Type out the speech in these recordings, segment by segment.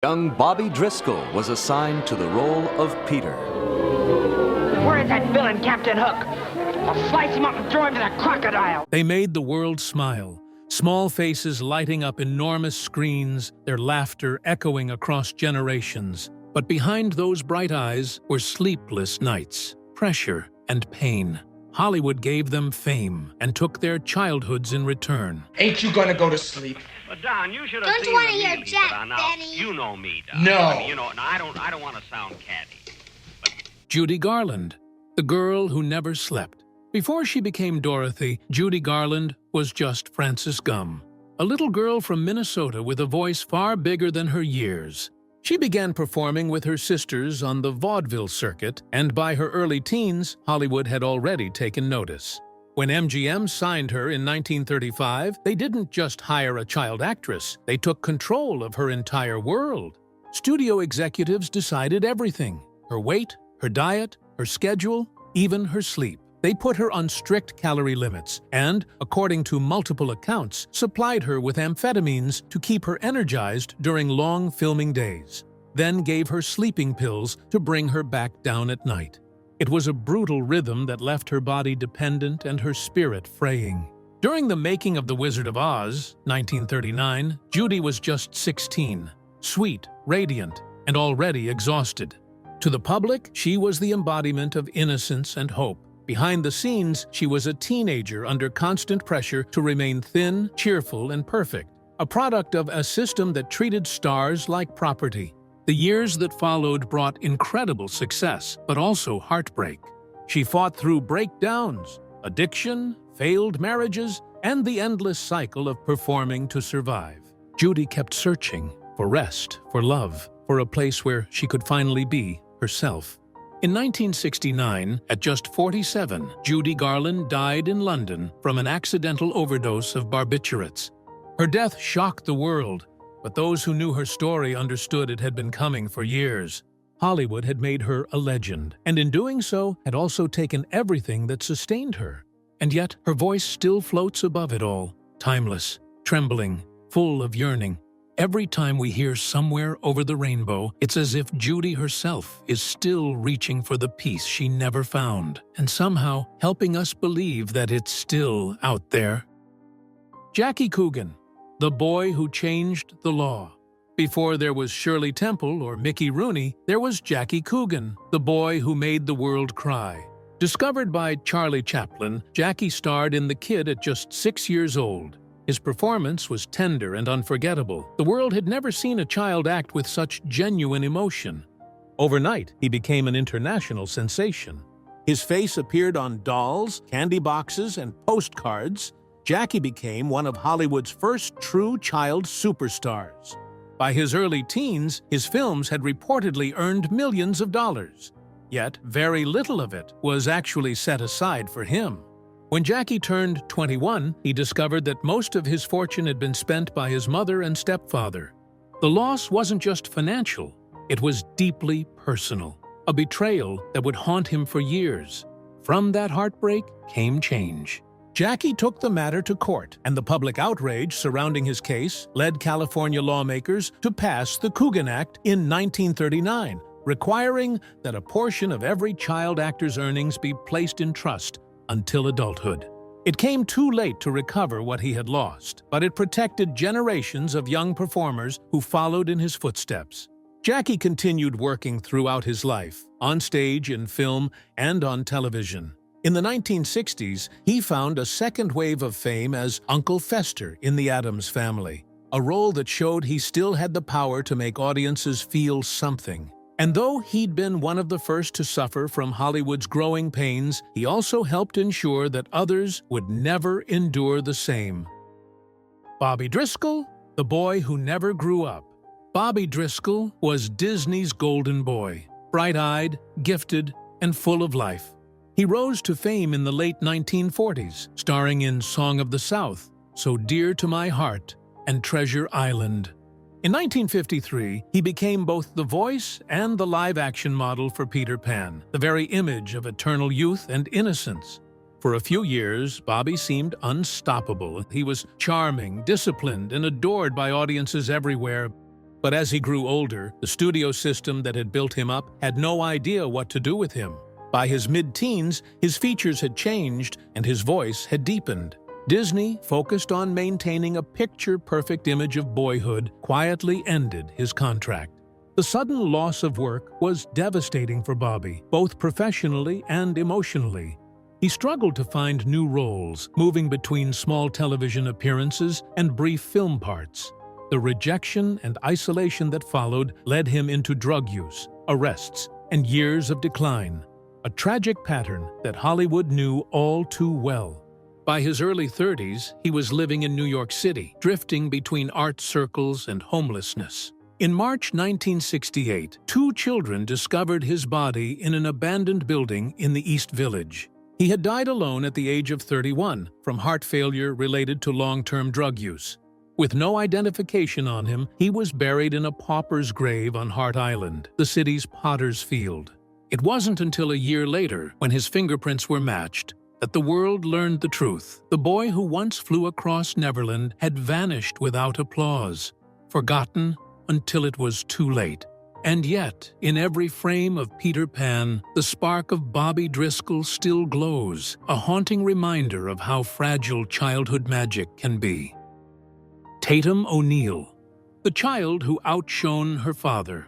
Young Bobby Driscoll was assigned to the role of Peter. Where is that villain, Captain Hook? I'll slice him up and throw him to the crocodile. They made the world smile, small faces lighting up enormous screens, their laughter echoing across generations. But behind those bright eyes were sleepless nights, pressure, and pain. Hollywood gave them fame and took their childhoods in return. Ain't you gonna go to sleep? But Don, you should have Don't seen you want to the hear meeting, Jack, but, now, Benny? You know me, Don. No. I mean, now, I don't want to sound catty. Judy Garland, the girl who never slept. Before she became Dorothy, Judy Garland was just Frances Gum, a little girl from Minnesota with a voice far bigger than her years. She began performing with her sisters on the vaudeville circuit, and by her early teens, Hollywood had already taken notice. When MGM signed her in 1935, they didn't just hire a child actress, they took control of her entire world. Studio executives decided everything: her weight, her diet, her schedule, even her sleep. They put her on strict calorie limits and, according to multiple accounts, supplied her with amphetamines to keep her energized during long filming days, then gave her sleeping pills to bring her back down at night. It was a brutal rhythm that left her body dependent and her spirit fraying. During the making of The Wizard of Oz, 1939, Judy was just 16, sweet, radiant, and already exhausted. To the public, she was the embodiment of innocence and hope. Behind the scenes, she was a teenager under constant pressure to remain thin, cheerful, and perfect, a product of a system that treated stars like property. The years that followed brought incredible success, but also heartbreak. She fought through breakdowns, addiction, failed marriages, and the endless cycle of performing to survive. Judy kept searching for rest, for love, for a place where she could finally be herself. In 1969, at just 47, Judy Garland died in London from an accidental overdose of barbiturates. Her death shocked the world, but those who knew her story understood it had been coming for years. Hollywood had made her a legend, and in doing so, had also taken everything that sustained her. And yet, her voice still floats above it all, timeless, trembling, full of yearning. Every time we hear "Somewhere Over the Rainbow," it's as if Judy herself is still reaching for the peace she never found, and somehow helping us believe that it's still out there. Jackie Coogan, the boy who changed the law. Before there was Shirley Temple or Mickey Rooney, there was Jackie Coogan, the boy who made the world cry. Discovered by Charlie Chaplin, Jackie starred in The Kid at just 6 years old. His performance was tender and unforgettable. The world had never seen a child act with such genuine emotion. Overnight, he became an international sensation. His face appeared on dolls, candy boxes, and postcards. Jackie became one of Hollywood's first true child superstars. By his early teens, his films had reportedly earned millions of dollars. Yet, very little of it was actually set aside for him. When Jackie turned 21, he discovered that most of his fortune had been spent by his mother and stepfather. The loss wasn't just financial, it was deeply personal, a betrayal that would haunt him for years. From that heartbreak came change. Jackie took the matter to court, and the public outrage surrounding his case led California lawmakers to pass the Coogan Act in 1939, requiring that a portion of every child actor's earnings be placed in trust until adulthood. It came too late to recover what he had lost, but it protected generations of young performers who followed in his footsteps. Jackie continued working throughout his life, on stage, in film, and on television. In the 1960s, he found a second wave of fame as Uncle Fester in The Addams Family, a role that showed he still had the power to make audiences feel something. And though he'd been one of the first to suffer from Hollywood's growing pains, he also helped ensure that others would never endure the same. Bobby Driscoll, the boy who never grew up. Bobby Driscoll was Disney's golden boy, bright-eyed, gifted, and full of life. He rose to fame in the late 1940s, starring in Song of the South, So Dear to My Heart, and Treasure Island. In 1953, he became both the voice and the live-action model for Peter Pan, the very image of eternal youth and innocence. For a few years, Bobby seemed unstoppable. He was charming, disciplined, and adored by audiences everywhere. But as he grew older, the studio system that had built him up had no idea what to do with him. By his mid-teens, his features had changed and his voice had deepened. Disney, focused on maintaining a picture-perfect image of boyhood, quietly ended his contract. The sudden loss of work was devastating for Bobby, both professionally and emotionally. He struggled to find new roles, moving between small television appearances and brief film parts. The rejection and isolation that followed led him into drug use, arrests, and years of decline, a tragic pattern that Hollywood knew all too well. By his early 30s, he was living in New York City, drifting between art circles and homelessness. In March 1968, 2 children discovered his body in an abandoned building in the East Village. He had died alone at the age of 31 from heart failure related to long-term drug use. With no identification on him, he was buried in a pauper's grave on Hart Island, the city's potter's field. It wasn't until a year later, when his fingerprints were matched, that the world learned the truth. The boy who once flew across Neverland had vanished without applause, forgotten until it was too late. And yet, in every frame of Peter Pan, the spark of Bobby Driscoll still glows, a haunting reminder of how fragile childhood magic can be. Tatum O'Neal, the child who outshone her father.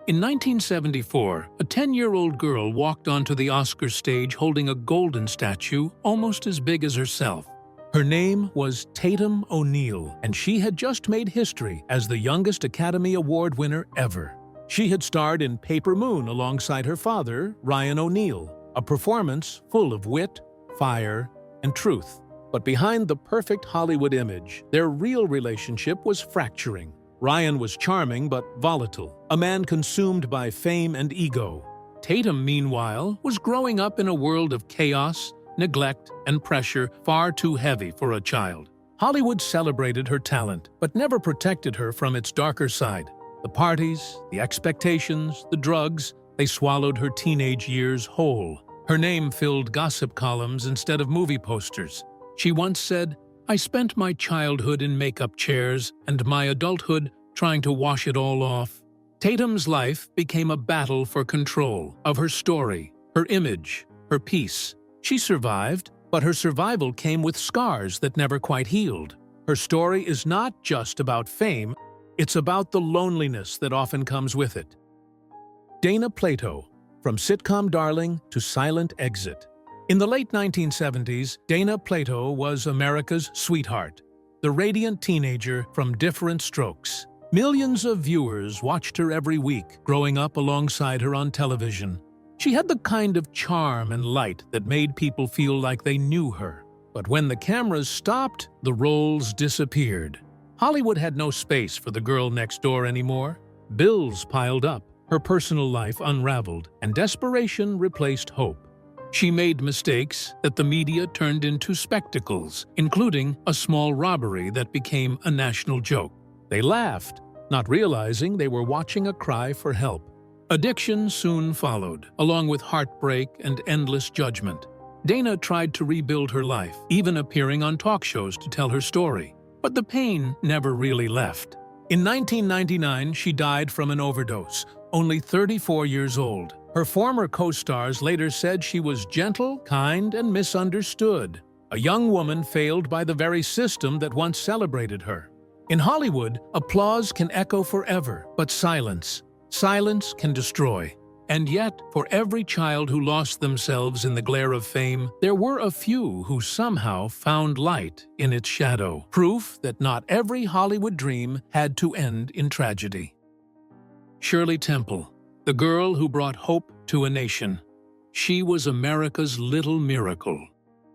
In 1974, a 10-year-old girl walked onto the Oscar stage holding a golden statue almost as big as herself. Her name was Tatum O'Neal, and she had just made history as the youngest Academy Award winner ever. She had starred in Paper Moon alongside her father, Ryan O'Neal, a performance full of wit, fire, and truth. But behind the perfect Hollywood image, their real relationship was fracturing. Ryan was charming but volatile, a man consumed by fame and ego. Tatum, meanwhile, was growing up in a world of chaos, neglect, and pressure far too heavy for a child. Hollywood celebrated her talent, but never protected her from its darker side. The parties, the expectations, the drugs, they swallowed her teenage years whole. Her name filled gossip columns instead of movie posters. She once said, "I spent my childhood in makeup chairs and my adulthood trying to wash it all off." Tatum's life became a battle for control of her story, her image, her peace. She survived, but her survival came with scars that never quite healed. Her story is not just about fame, it's about the loneliness that often comes with it. Dana Plato, from sitcom darling to silent exit. In the late 1970s, Dana Plato was America's sweetheart, the radiant teenager from Different Strokes. Millions of viewers watched her every week, growing up alongside her on television. She had the kind of charm and light that made people feel like they knew her. But when the cameras stopped, the roles disappeared. Hollywood had no space for the girl next door anymore. Bills piled up, her personal life unraveled, and desperation replaced hope. She made mistakes that the media turned into spectacles, including a small robbery that became a national joke. They laughed, not realizing they were watching a cry for help. Addiction soon followed, along with heartbreak and endless judgment. Dana tried to rebuild her life, even appearing on talk shows to tell her story. But the pain never really left. In 1999, she died from an overdose, only 34 years old. Her former co-stars later said she was gentle, kind, and misunderstood. A young woman failed by the very system that once celebrated her. In Hollywood, applause can echo forever, but silence can destroy. And yet, for every child who lost themselves in the glare of fame, there were a few who somehow found light in its shadow. Proof that not every Hollywood dream had to end in tragedy. Shirley Temple, the girl who brought hope to a nation. She was America's little miracle.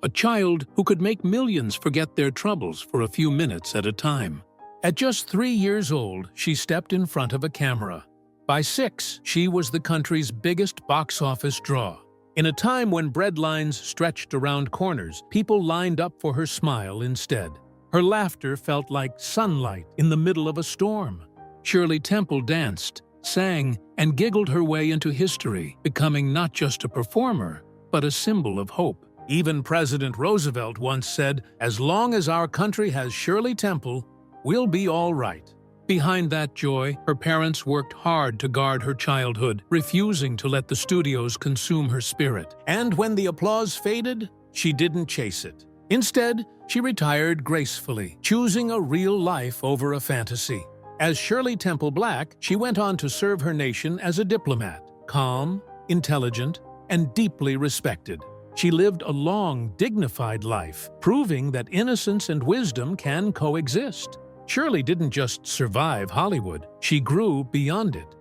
A child who could make millions forget their troubles for a few minutes at a time. At just 3 years old, she stepped in front of a camera. By 6, she was the country's biggest box office draw. In a time when bread lines stretched around corners, people lined up for her smile instead. Her laughter felt like sunlight in the middle of a storm. Shirley Temple danced, sang, and giggled her way into history, becoming not just a performer, but a symbol of hope. Even President Roosevelt once said, "As long as our country has Shirley Temple, we'll be all right." Behind that joy, her parents worked hard to guard her childhood, refusing to let the studios consume her spirit. And when the applause faded, she didn't chase it. Instead, she retired gracefully, choosing a real life over a fantasy. As Shirley Temple Black, she went on to serve her nation as a diplomat, calm, intelligent, and deeply respected. She lived a long, dignified life, proving that innocence and wisdom can coexist. Shirley didn't just survive Hollywood, she grew beyond it.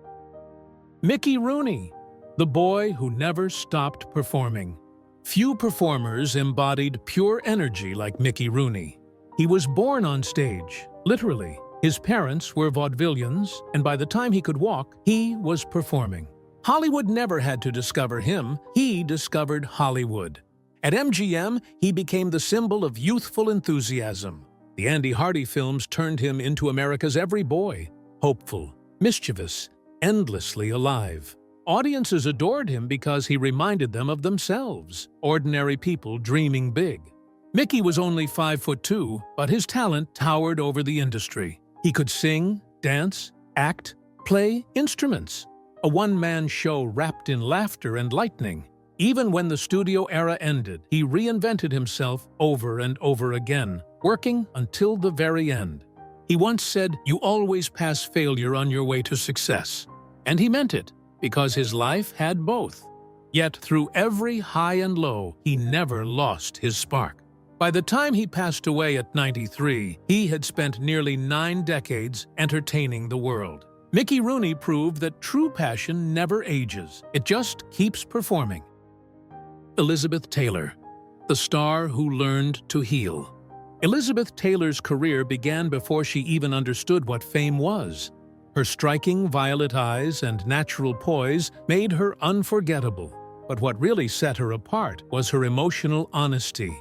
Mickey Rooney, the boy who never stopped performing. Few performers embodied pure energy like Mickey Rooney. He was born on stage, literally. His parents were vaudevillians, and by the time he could walk, he was performing. Hollywood never had to discover him, he discovered Hollywood. At MGM, he became the symbol of youthful enthusiasm. The Andy Hardy films turned him into America's every boy, hopeful, mischievous, endlessly alive. Audiences adored him because he reminded them of themselves, ordinary people dreaming big. Mickey was only 5'2", but his talent towered over the industry. He could sing, dance, act, play instruments. A one-man show wrapped in laughter and lightning. Even when the studio era ended, he reinvented himself over and over again, working until the very end. He once said, "You always pass failure on your way to success." And he meant it, because his life had both. Yet through every high and low, he never lost his spark. By the time he passed away at 93, he had spent nearly 9 decades entertaining the world. Mickey Rooney proved that true passion never ages. It just keeps performing. Elizabeth Taylor, the star who learned to heal. Elizabeth Taylor's career began before she even understood what fame was. Her striking violet eyes and natural poise made her unforgettable. But what really set her apart was her emotional honesty.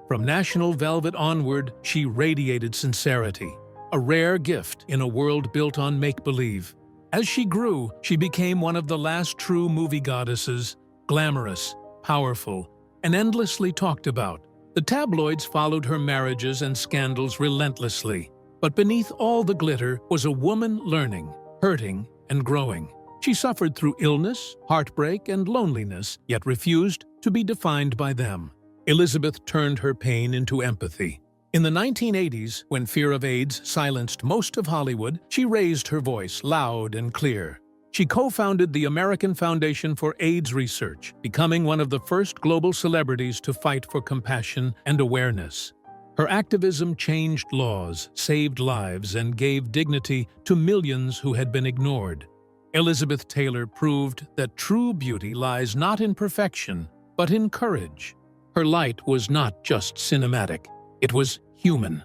From National Velvet onward, she radiated sincerity, a rare gift in a world built on make-believe. As she grew, she became one of the last true movie goddesses, glamorous, powerful, and endlessly talked about. The tabloids followed her marriages and scandals relentlessly. But beneath all the glitter was a woman learning, hurting, and growing. She suffered through illness, heartbreak, and loneliness, yet refused to be defined by them. Elizabeth turned her pain into empathy. In the 1980s, when fear of AIDS silenced most of Hollywood, she raised her voice loud and clear. She co-founded the American Foundation for AIDS Research, becoming one of the first global celebrities to fight for compassion and awareness. Her activism changed laws, saved lives, and gave dignity to millions who had been ignored. Elizabeth Taylor proved that true beauty lies not in perfection, but in courage. Her light was not just cinematic, it was human.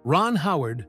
Ron Howard,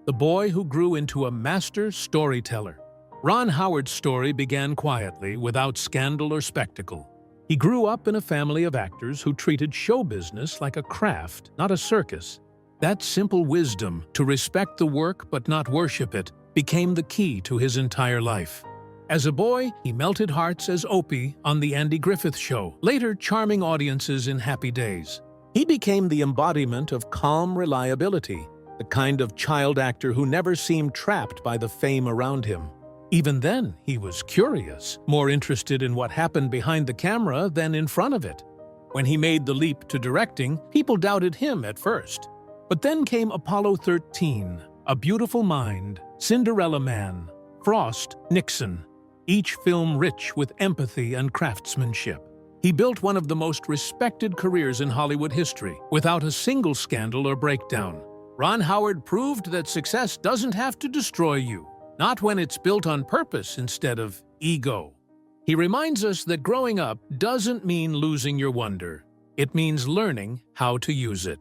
the boy who grew into a master storyteller. Ron Howard's story began quietly, without scandal or spectacle. He grew up in a family of actors who treated show business like a craft, not a circus. That simple wisdom, to respect the work but not worship it, became the key to his entire life. As a boy, he melted hearts as Opie on The Andy Griffith Show, later charming audiences in Happy Days. He became the embodiment of calm reliability, the kind of child actor who never seemed trapped by the fame around him. Even then, he was curious, more interested in what happened behind the camera than in front of it. When he made the leap to directing, people doubted him at first. But then came Apollo 13, A Beautiful Mind, Cinderella Man, Frost, Nixon, each film rich with empathy and craftsmanship. He built one of the most respected careers in Hollywood history, without a single scandal or breakdown. Ron Howard proved that success doesn't have to destroy you. Not when it's built on purpose instead of ego. He reminds us that growing up doesn't mean losing your wonder. It means learning how to use it.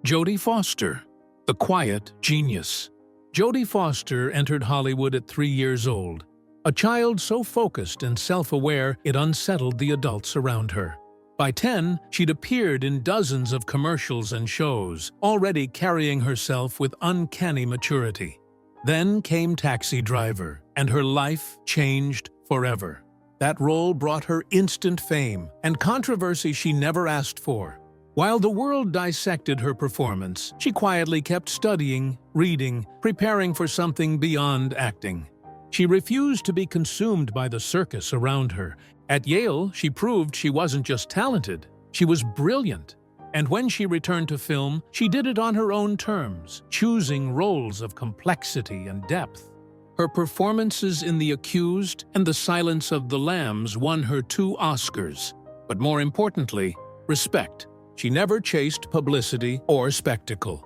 Jodie Foster, the quiet genius. Jodie Foster entered Hollywood at 3 years old, a child so focused and self-aware it unsettled the adults around her. By 10, she'd appeared in dozens of commercials and shows, already carrying herself with uncanny maturity. Then came Taxi Driver, and her life changed forever. That role brought her instant fame and controversy she never asked for. While the world dissected her performance, she quietly kept studying, reading, preparing for something beyond acting. She refused to be consumed by the circus around her. At Yale, she proved she wasn't just talented, she was brilliant. And when she returned to film, she did it on her own terms, choosing roles of complexity and depth. Her performances in The Accused and The Silence of the Lambs won her 2 Oscars. But more importantly, respect. She never chased publicity or spectacle.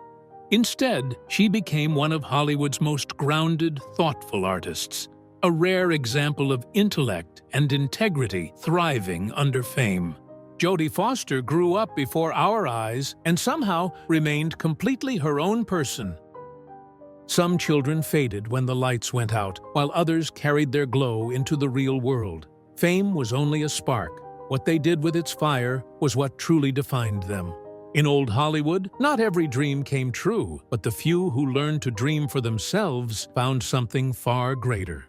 Instead, she became one of Hollywood's most grounded, thoughtful artists, a rare example of intellect and integrity thriving under fame. Jodie Foster grew up before our eyes and somehow remained completely her own person. Some children faded when the lights went out, while others carried their glow into the real world. Fame was only a spark. What they did with its fire was what truly defined them. In old Hollywood, not every dream came true, but the few who learned to dream for themselves found something far greater.